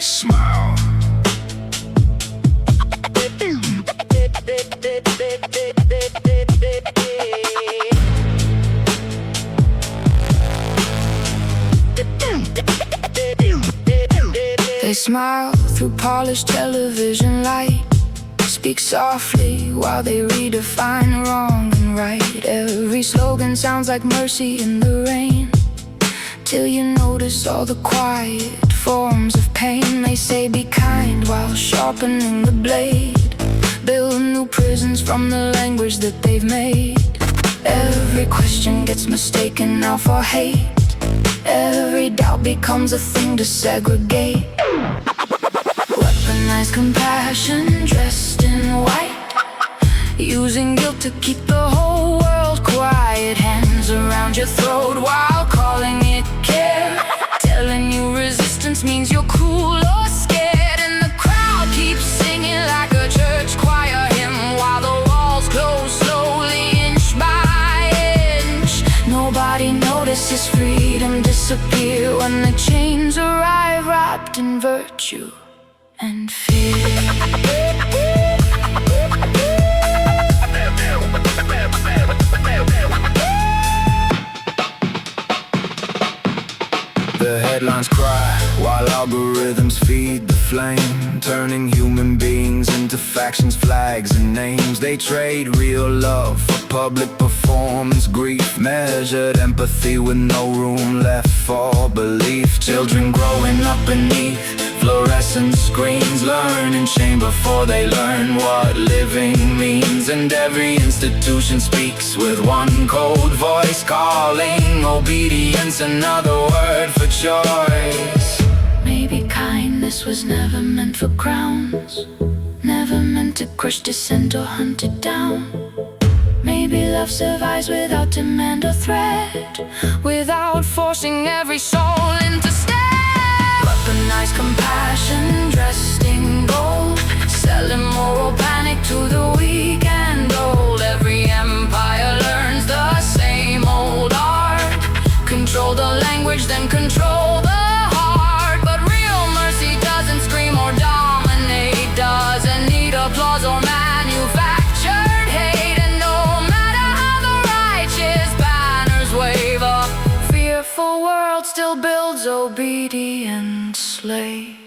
smile. They smile through polished television light, speak softly while they redefine wrong and right. Every slogan sounds like mercy in the rain, till you notice all the quiet forms of pain. They say be kind while sharpening the blade, build new prisons from the language that they've made. Every question gets mistaken now for hate, every doubt becomes a thing to segregate. Weaponized compassion dressed in white, using guilt to keep the whole world quiet. Hands around your throat while calling it care, telling you resistance means you're cool or scared. And the crowd keeps singing like a church choir hymn, while the walls close slowly inch by inch. Nobody notices freedom disappear when the chains arrive, wrapped in virtue and fear. The headlines cry while algorithms feed the flame, turning human beings into factions, flags, and names. They trade real love for public performance, grief, measured empathy with no room left for belief. Children growing up beneath fluorescent screens learn in shame before they learn what living means. And every institution speaks with one cold voice, calling obedience another word for choice. Maybe kindness was never meant for crowns, never meant to crush dissent or hunt it down. Maybe love survives without demand or threat, without forcing every soul into step. Weaponized compassion dressed in gold, selling moral panic to the weak and old. Every empire learns the same old art, control the language, then control the heart. But real mercy doesn't scream or dominate, doesn't need applause or manufactured hate. And no matter how the righteous banners wave, a fearful world still builds obedient slaves.